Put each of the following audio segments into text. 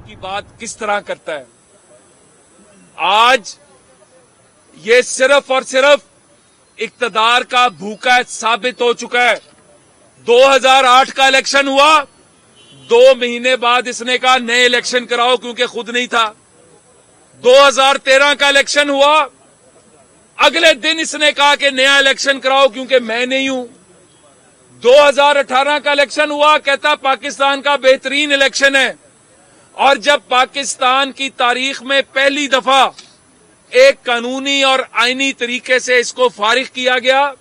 की बात किस तरह करता है। आज ये सिर्फ और सिर्फ इक्तदार का भूखा साबित हो चुका है। 2008 का इलेक्शन हुआ, 2 महीने बाद इसने कहा नए इलेक्शन कराओ क्योंकि खुद नहीं था। 2013 का इलेक्शन हुआ, अगले दिन इसने कहा कि नया इलेक्शन कराओ क्योंकि मैं नहीं हूं। 2018 का इलेक्शन हुआ, कहता पाकिस्तान का बेहतरीन इलेक्शन है। और जब पाकिस्तान की तारीख में पहली दफा एक कानूनी और आईनी तरीके से इसको फारिग किया गया,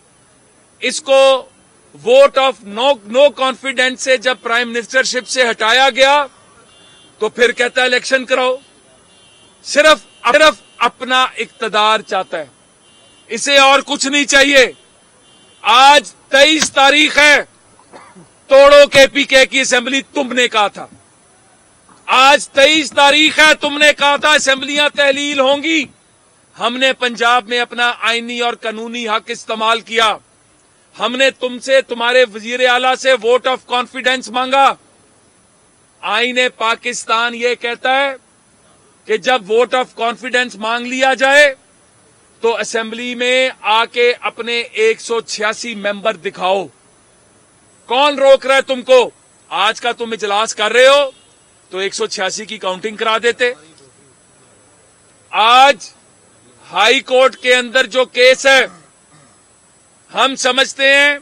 इसको वोट ऑफ नो कॉन्फिडेंस से जब प्राइम मिनिस्टरशिप से हटाया गया, तो फिर कहता है इलेक्शन कराओ। सिर्फ अपना इक्तदार चाहता है, इसे और कुछ नहीं चाहिए। आज 23 तारीख है, तोड़ो केपीके की असेंबली, तुमने कहा था। आज 23 तारीख है, तुमने कहा था असेंबलियां तहलील होंगी। हमने पंजाब में अपना आईनी और कानूनी हक इस्तेमाल किया। हमने तुमसे, तुम्हारे वजीर आला से वोट ऑफ कॉन्फिडेंस मांगा। आईने पाकिस्तान ये कहता है कि जब वोट ऑफ कॉन्फिडेंस मांग लिया जाए तो असेंबली में आके अपने 186 मेंबर दिखाओ। कौन रोक रहा है तुमको? आज का तुम इजलास कर रहे हो तो 186 की काउंटिंग करा देते। आज हाई कोर्ट के अंदर जो केस है, हम समझते हैं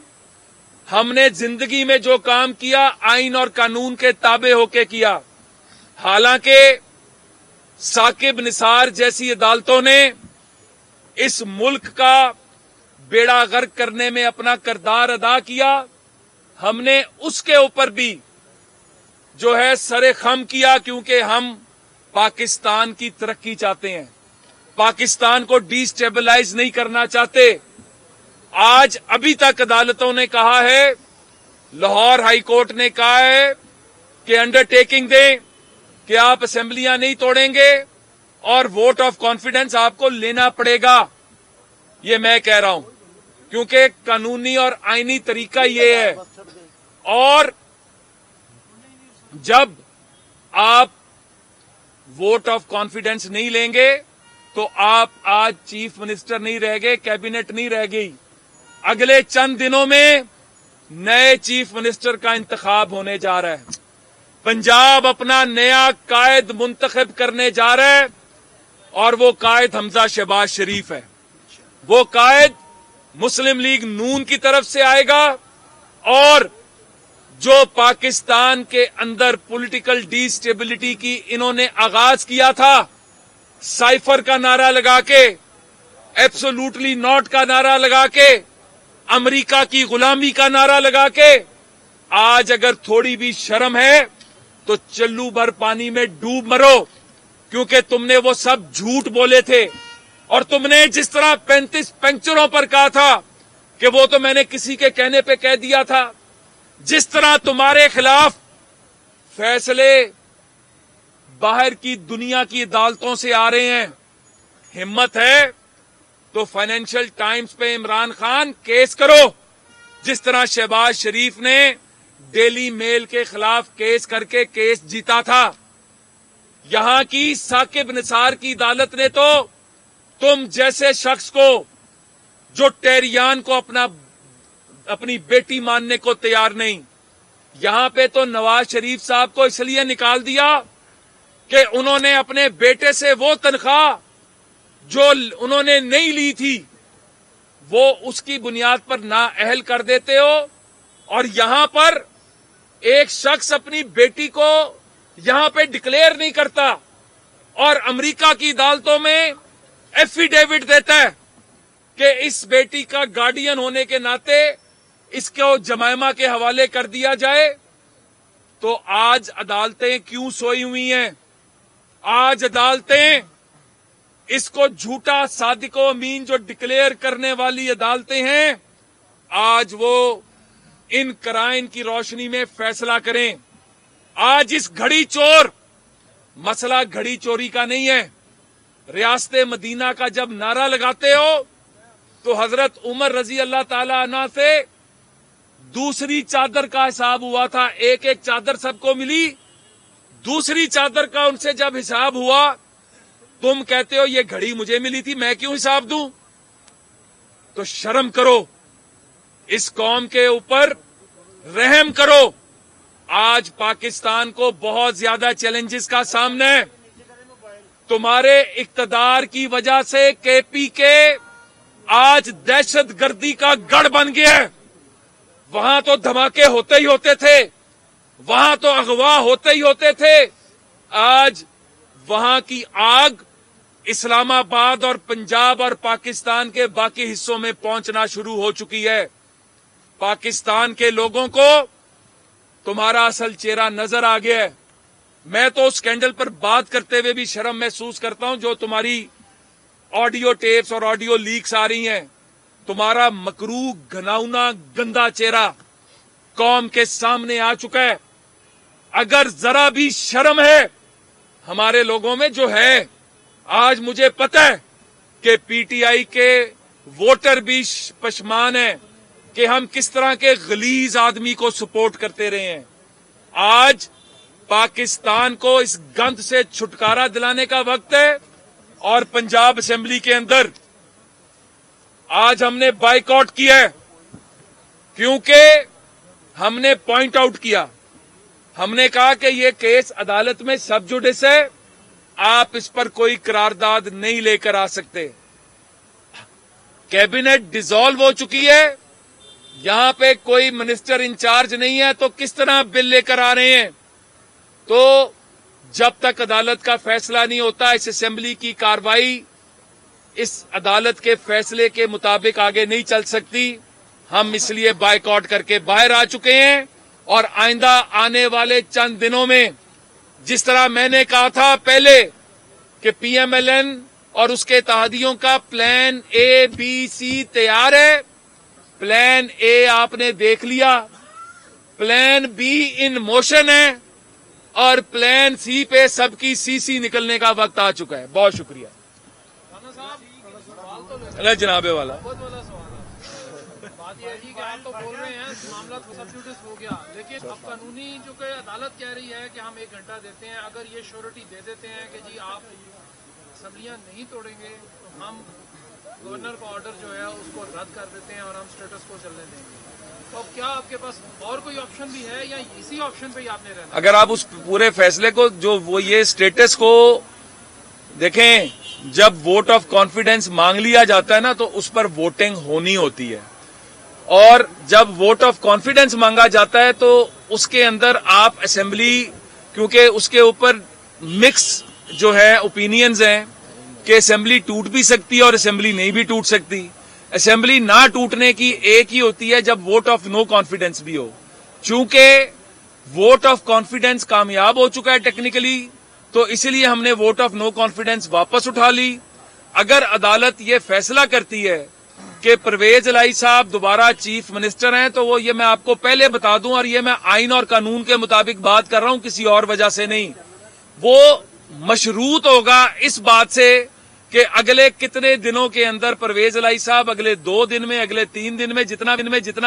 हमने जिंदगी में जो काम किया आइन और कानून के ताबे होके किया। हालांकि साकिब निसार जैसी अदालतों ने इस मुल्क का बेड़ा गर्क करने में अपना किरदार अदा किया, हमने उसके ऊपर भी जो है सरे खम किया, क्योंकि हम पाकिस्तान की तरक्की चाहते हैं, पाकिस्तान को डिस्टेबलाइज नहीं करना चाहते। आज अभी तक अदालतों ने कहा है, लाहौर हाई कोर्ट ने कहा है कि अंडरटेकिंग दें कि आप असेंबलियां नहीं तोड़ेंगे और वोट ऑफ कॉन्फिडेंस आपको लेना पड़ेगा। ये मैं कह रहा हूं क्योंकि कानूनी और आईनी तरीका ये है। और जब आप वोट ऑफ कॉन्फिडेंस नहीं लेंगे तो आप आज चीफ मिनिस्टर नहीं रह गए, कैबिनेट नहीं रह गई। अगले चंद दिनों में नए चीफ मिनिस्टर का इंतखाब होने जा रहा है। पंजाब अपना नया कायद मुंतखब करने जा रहा है और वो कायद हमजा शहबाज शरीफ है। वो कायद मुस्लिम लीग नून की तरफ से आएगा और जो पाकिस्तान के अंदर पॉलिटिकल डिस्टेबिलिटी की इन्होंने आगाज किया था, साइफर का नारा लगा के, एब्सोल्युटली नॉट का नारा लगा के, अमेरिका की गुलामी का नारा लगा के, आज अगर थोड़ी भी शर्म है तो चल्लू भर पानी में डूब मरो, क्योंकि तुमने वो सब झूठ बोले थे। और तुमने जिस तरह 35 पंक्चरों पर कहा था कि वो तो मैंने किसी के कहने पे कह दिया था, जिस तरह तुम्हारे खिलाफ फैसले बाहर की दुनिया की अदालतों से आ रहे हैं, हिम्मत है तो फाइनेंशियल टाइम्स पे इमरान खान केस करो, जिस तरह शहबाज शरीफ ने डेली मेल के खिलाफ केस करके केस जीता था। यहां की साकिब निसार की अदालत ने तो तुम जैसे शख्स को जो टेरियान को अपनी बेटी मानने को तैयार नहीं, यहां पे तो नवाज शरीफ साहब को इसलिए निकाल दिया कि उन्होंने अपने बेटे से वो तनख्वाह जो उन्होंने नहीं ली थी वो उसकी बुनियाद पर नाअहल कर देते हो। और यहां पर एक शख्स अपनी बेटी को यहां पे डिक्लेयर नहीं करता और अमेरिका की अदालतों में एफिडेविट देता है कि इस बेटी का गार्डियन होने के नाते इसको जमायमा के हवाले कर दिया जाए। तो आज अदालतें क्यों सोई हुई हैं? आज अदालतें इसको झूठा सादिको अमीन जो डिक्लेयर करने वाली अदालतें हैं, आज वो इन कराइन की रोशनी में फैसला करें। आज इस घड़ी चोर, मसला घड़ी चोरी का नहीं है। रियासत मदीना का जब नारा लगाते हो तो हजरत उमर रजी अल्लाह ताला अन्हा से दूसरी चादर का हिसाब हुआ था। एक एक चादर सबको मिली, दूसरी चादर का उनसे जब हिसाब हुआ, तुम कहते हो ये घड़ी मुझे मिली थी, मैं क्यों हिसाब दूं? तो शर्म करो, इस कौम के ऊपर रहम करो। आज पाकिस्तान को बहुत ज्यादा चैलेंजेस का सामना है। तुम्हारे इक्तदार की वजह से केपीके आज दहशतगर्दी का गढ़ बन गया है। वहां तो धमाके होते ही होते थे, वहां तो अगवा होते ही होते थे। आज वहां की आग इस्लामाबाद और पंजाब और पाकिस्तान के बाकी हिस्सों में पहुंचना शुरू हो चुकी है। पाकिस्तान के लोगों को तुम्हारा असल चेहरा नजर आ गया है। मैं तो उस स्कैंडल पर बात करते हुए भी शर्म महसूस करता हूं जो तुम्हारी ऑडियो टेप्स और ऑडियो लीक्स आ रही हैं। तुम्हारा मकरू, घिनौना, गंदा चेहरा कौम के सामने आ चुका है। अगर जरा भी शर्म है हमारे लोगों में जो है, आज मुझे पता है कि पीटीआई के वोटर भी पशमान है कि हम किस तरह के गलीज आदमी को सपोर्ट करते रहे हैं। आज पाकिस्तान को इस गंद से छुटकारा दिलाने का वक्त है। और पंजाब असेंबली के अंदर आज हमने बाइकआउट किया है, क्योंकि हमने पॉइंट आउट किया, हमने कहा कि ये केस अदालत में सब जुडिस है, आप इस पर कोई करारदाद नहीं लेकर आ सकते। कैबिनेट डिसॉल्व हो चुकी है, यहां पे कोई मिनिस्टर इंचार्ज नहीं है, तो किस तरह बिल लेकर आ रहे हैं? तो जब तक अदालत का फैसला नहीं होता, इस असेंबली की कार्रवाई इस अदालत के फैसले के मुताबिक आगे नहीं चल सकती। हम इसलिए बाइकआउट करके बाहर आ चुके हैं। और आइंदा आने वाले चंद दिनों में, जिस तरह मैंने कहा था पहले कि पीएमएलएन और उसके इत्तेहादियों का प्लान ए, बी, सी तैयार है। प्लान ए आपने देख लिया, प्लान बी इन मोशन है और प्लान सी पे सबकी सीसी निकलने का वक्त आ चुका है। बहुत शुक्रिया। अरे जनाबे वाला बात यह है कि आप तो बोल रहे हैं मामला सब जुडिस हो गया, लेकिन अब कानूनी जो कि अदालत कह रही है कि हम 1 घंटा देते हैं, अगर ये श्योरिटी दे देते हैं कि जी आप असम्बलियां नहीं तोड़ेंगे तो हम गवर्नर का ऑर्डर जो है उसको रद्द कर देते हैं और हम स्टेटस को चलने देंगे। तो अब क्या आपके पास और कोई ऑप्शन भी है या इसी ऑप्शन पे ही आपने रहना? अगर आप उस पूरे फैसले को जो वो ये स्टेटस को देखें, जब वोट ऑफ कॉन्फिडेंस मांग लिया जाता है ना, तो उस पर वोटिंग होनी होती है। और जब वोट ऑफ कॉन्फिडेंस मांगा जाता है तो उसके अंदर आप असेंबली, क्योंकि उसके ऊपर मिक्स जो है ओपिनियंस हैं कि असेंबली टूट भी सकती है और असेंबली नहीं भी टूट सकती। असेंबली ना टूटने की एक ही होती है जब वोट ऑफ नो कॉन्फिडेंस भी हो। चूंकि वोट ऑफ कॉन्फिडेंस कामयाब हो चुका है टेक्निकली, तो इसलिए हमने वोट ऑफ नो कॉन्फिडेंस वापस उठा ली। अगर अदालत ये फैसला करती है कि परवेज इलाही साहब दोबारा चीफ मिनिस्टर हैं, तो वो ये मैं आपको पहले बता दूं, और ये मैं आइन और कानून के मुताबिक बात कर रहा हूं, किसी और वजह से नहीं। वो मशरूत होगा इस बात से कि अगले कितने दिनों के अंदर परवेज इलाही साहब, अगले 2 दिन में, अगले 3 दिन में, जितना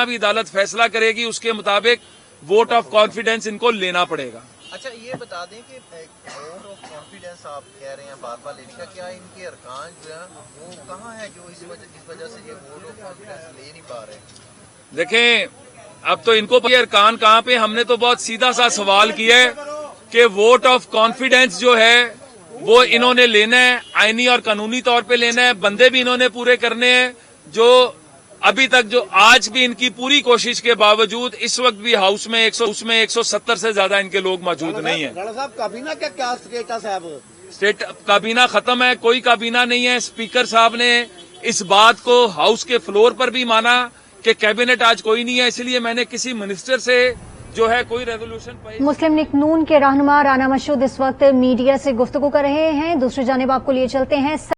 भी अदालत फैसला करेगी उसके मुताबिक वोट ऑफ कॉन्फिडेंस इनको लेना पड़ेगा। अच्छा, ये बता दें कि वोट ऑफ कॉन्फिडेंस आप कह रहे हैं बार बार लेने का, क्या इनके अरकान जो है वो कहाँ है जो इस वजह से ये वोट ऑफ कॉन्फिडेंस ले नहीं पा रहे? देखें, अब तो इनको अरकान कहाँ पे, हमने तो बहुत सीधा सा सवाल किया है कि वोट ऑफ कॉन्फिडेंस जो है वो इन्होंने लेना है, आईनी और कानूनी तौर पे लेना है, बंदे भी इन्होंने पूरे करने हैं। जो अभी तक जो आज भी इनकी पूरी कोशिश के बावजूद इस वक्त भी हाउस में 170 से ज्यादा इनके लोग मौजूद नहीं है। राणा साहब, काबीना का क्या स्टेटस है? अब काबीना खत्म है, कोई काबीना नहीं है। स्पीकर साहब ने इस बात को हाउस के फ्लोर पर भी माना कि कैबिनेट आज कोई नहीं है, इसलिए मैंने किसी मिनिस्टर से जो है कोई रेजोल्यूशन। मुस्लिम लीग नून के रहनुमा राना मसूद इस वक्त मीडिया से गुफ्तगू कर रहे हैं। दूसरी जानिब आपको लिए चलते हैं।